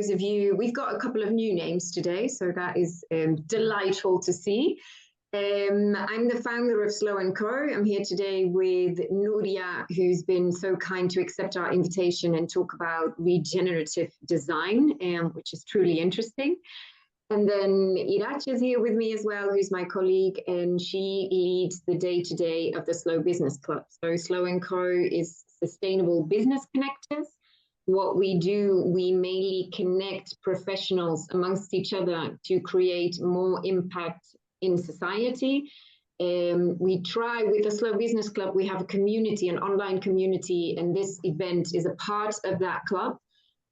those of you, we've got a couple of new names today, so that is delightful to see. I'm the founder of Slow & Co. I'm here today with Nuria, who's been so kind to accept our invitation and talk about regenerative design, which is truly interesting. And then Irache is here with me as well, who's my colleague, and she leads the day-to-day of the Slow Business Club. So Slow & Co. is sustainable business connectors. What we do, we mainly connect professionals amongst each other to create more impact in society. We try with the Slow Business Club, we have a community, an online community, and this event is a part of that club.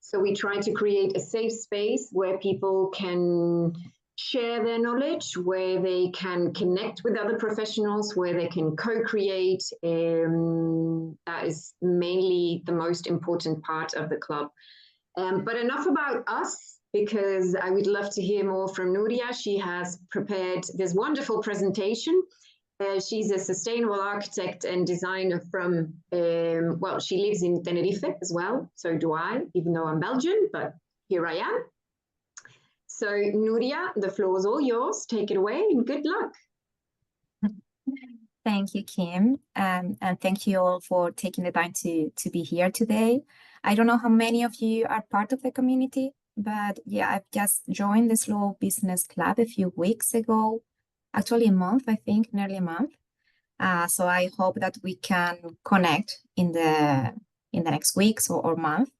So we try to create a safe space where people can share their knowledge, where they can connect with other professionals, where they can co-create. That is mainly the most important part of the club. But enough about us, because I would love to hear more from Nuria. She has prepared this wonderful presentation. She's a sustainable architect and designer from, well, she lives in Tenerife as well. So do I, even though I'm Belgian, but here I am. So Nuria, the floor is all yours. Take it away and good luck. Thank you, Kim. And thank you all for taking the time to be here today. I don't know how many of you are part of the community, but yeah, I've just joined the Slow Business Club a few weeks ago. Actually a month, I think, nearly a month. So I hope that we can connect in the next weeks or month.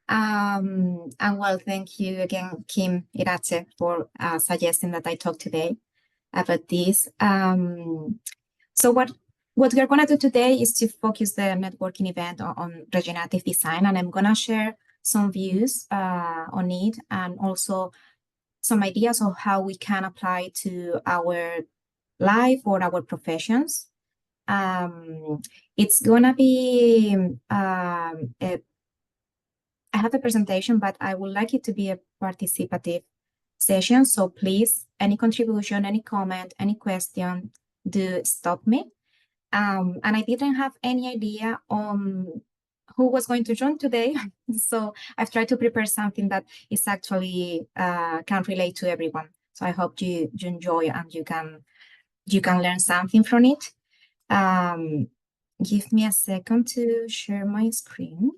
And well, thank you again, Kim, Irache, for suggesting that I talk today about this. So what we're gonna do today is to focus the networking event on regenerative design, and I'm gonna share some views on it, and also some ideas of how we can apply to our life or our professions. It's gonna be, I have a presentation, but I would like it to be a participative session. So please, any contribution, any comment, any question, do stop me. And I didn't have any idea on who was going to join today. So I've tried to prepare something that is actually can relate to everyone. So I hope you enjoy and you can learn something from it. Give me a second to share my screen.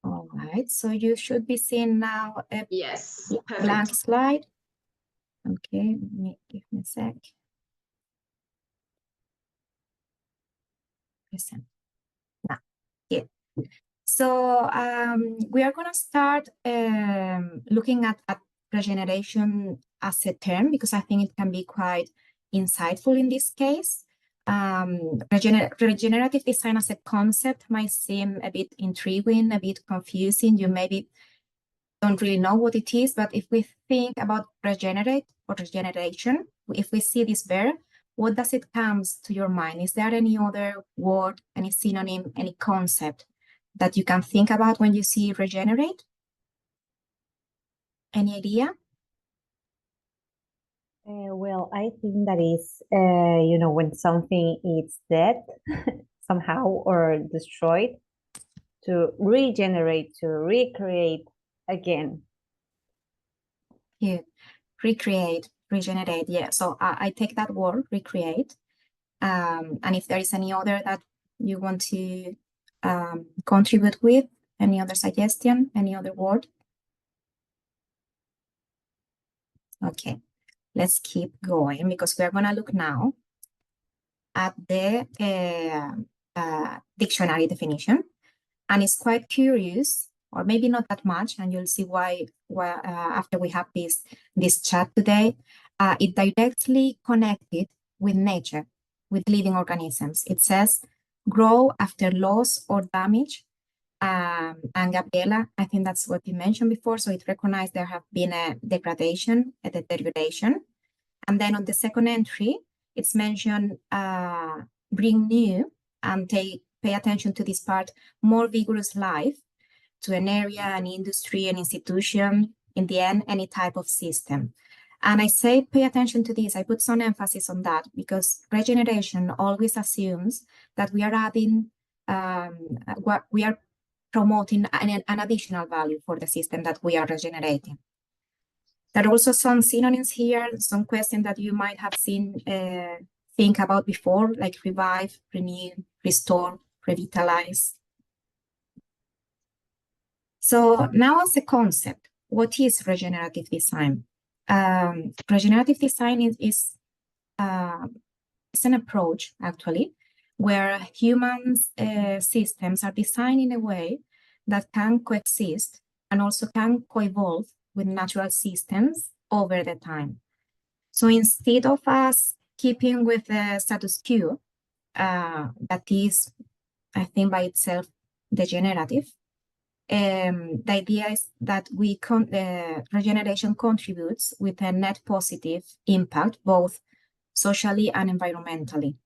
All right, so you should be seeing now a yes, blank slide. Okay, give me a sec. Listen. Now, yeah. So we are going to start looking at regeneration as a term, because I think it can be quite insightful in this case. Regenerative design as a concept might seem a bit intriguing, a bit confusing. You maybe don't really know what it is, but if we think about regenerate or regeneration, if we see this verb, what does it come to your mind? Is there any other word, any synonym, any concept that you can think about when you see regenerate? Any idea? Well, I think that is, you know, when something is dead somehow or destroyed, to regenerate, to recreate again. Yeah, recreate, regenerate. Yeah, so I take that word, recreate. And if there is any other that you want to contribute with, any other suggestion, any other word? Okay, let's keep going, because we're going to look now at the dictionary definition. And it's quite curious, or maybe not that much, and you'll see why after we have this chat today. It directly connected with nature, with living organisms. It says, grow after loss or damage. And Gabriela, I think that's what you mentioned before. So it recognized there have been a degradation, a deterioration. And then on the second entry, it's mentioned bring new and pay attention to this part, more vigorous life to an area, an industry, an institution, in the end, any type of system. And I say pay attention to this. I put some emphasis on that because regeneration always assumes that we are adding what we are promoting an additional value for the system that we are regenerating. There are also some synonyms here, some questions that you might have seen, think about before, like revive, renew, restore, revitalize. So now as a concept, what is regenerative design? Regenerative design is an approach, actually, where human systems are designed in a way that can coexist and also can co-evolve with natural systems over the time. So instead of us keeping with the status quo, that is, I think, by itself degenerative, the idea is that regeneration contributes with a net positive impact, both socially and environmentally.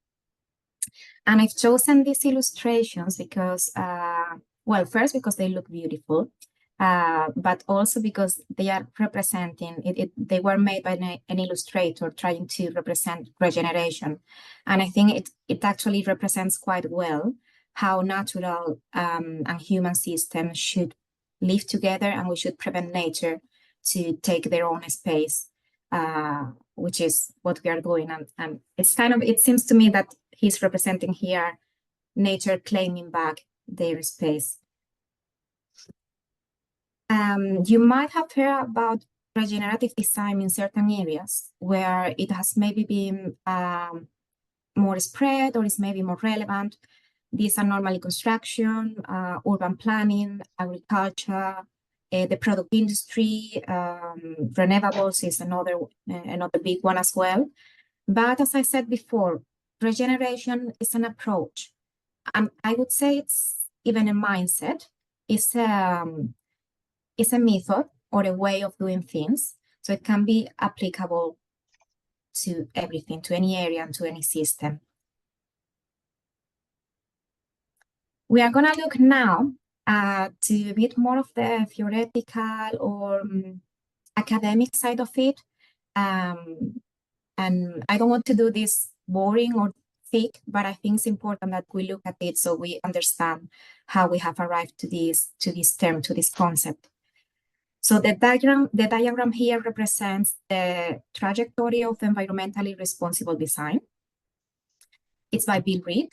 And I've chosen these illustrations because, well, first because they look beautiful, but also because they are representing, they were made by an illustrator trying to represent regeneration. And I think it actually represents quite well how natural and human systems should live together, and we should prevent nature to take their own space, which is what we are doing. And it's kind of, it seems to me that he's representing here nature claiming back their space. You might have heard about regenerative design in certain areas where it has maybe been more spread or is maybe more relevant. These are normally construction, urban planning, agriculture, the product industry, renewables is another big one as well. But as I said before, regeneration is an approach. And I would say it's even a mindset. It's a method or a way of doing things. So it can be applicable to everything, to any area and to any system. We are going to look now to a bit more of the theoretical or academic side of it. And I don't want to do this boring or thick, but I think it's important that we look at it so we understand how we have arrived to this term, to this concept. So the diagram here represents the trajectory of environmentally responsible design. It's by Bill Reed,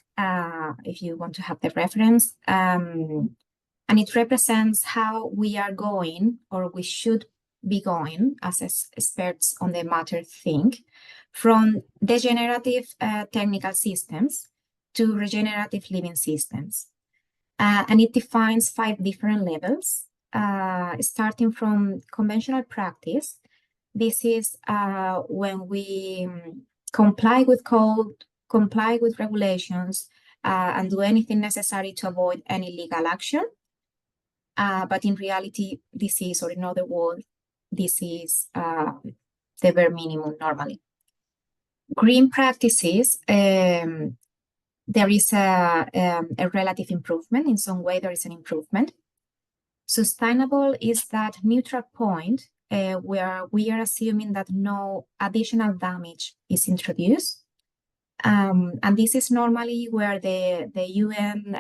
if you want to have the reference. And it represents how we are going, or we should be going, as experts on the matter think, from degenerative technical systems to regenerative living systems. And it defines 5 different levels, starting from conventional practice. This is when we comply with code, comply with regulations, and do anything necessary to avoid any legal action. But in reality, this is, or in other words, this is the bare minimum normally. Green practices, there is a relative improvement. In some way, there is an improvement. Sustainable is that neutral point where we are assuming that no additional damage is introduced. And this is normally where the UN,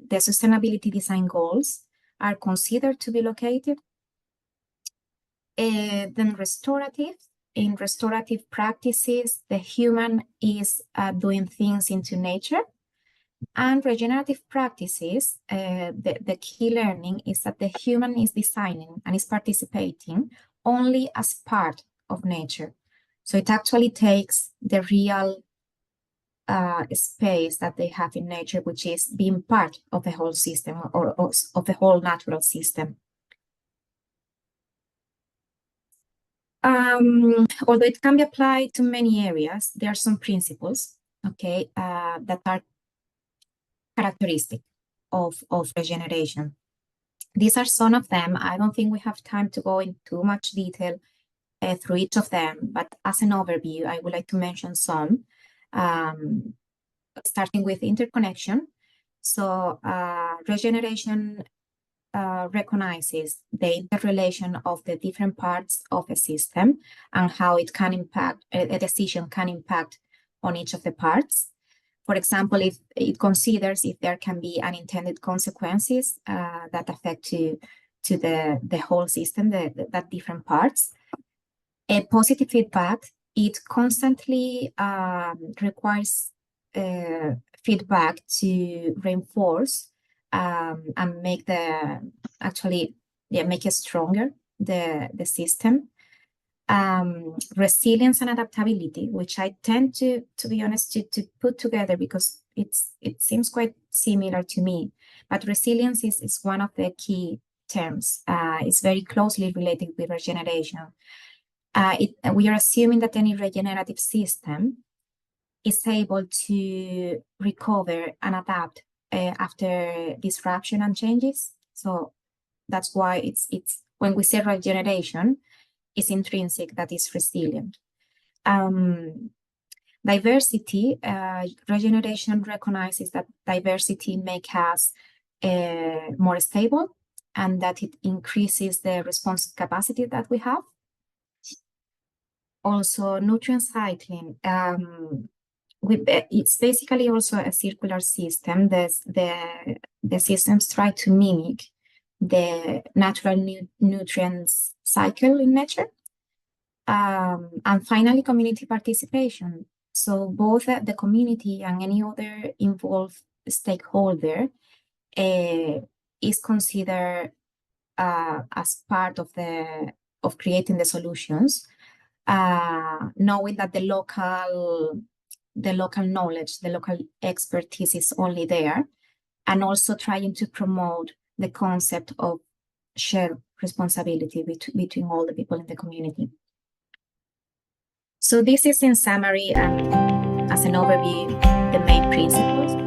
the Sustainability Design Goals are considered to be located. Then restorative. In restorative practices, the human is doing things into nature. And regenerative practices, the key learning is that the human is designing and is participating only as part of nature. So it actually takes the real space that they have in nature, which is being part of the whole system, or of the whole natural system. Although it can be applied to many areas, there are some principles, okay, that are characteristic of regeneration. These are some of them. I don't think we have time to go in too much detail through each of them, but as an overview, I would like to mention some, starting with interconnection. So regeneration recognizes the interrelation of the different parts of a system and how it can impact, a decision can impact on each of the parts. For example, if it considers if there can be unintended consequences that affect to the whole system, that different parts. A positive feedback, it constantly requires feedback to reinforce and make make it stronger, the system. Resilience and adaptability, which I tend to be honest, to put together because it seems quite similar to me. But resilience is one of the key terms. It's very closely related with regeneration. We are assuming that any regenerative system is able to recover and adapt after disruption and changes. So that's why it's when we say regeneration, it's intrinsic, that is resilient. Diversity, regeneration recognizes that diversity makes us more stable and that it increases the response capacity that we have. Also, nutrient cycling. It's basically also a circular system. The systems try to mimic the natural nutrients cycle in nature. And finally, community participation. So both the community and any other involved stakeholder is considered as part of creating the solutions, knowing that the local knowledge, the local expertise is only there, and also trying to promote the concept of shared responsibility between all the people in the community. So this is in summary and as an overview, the main principles.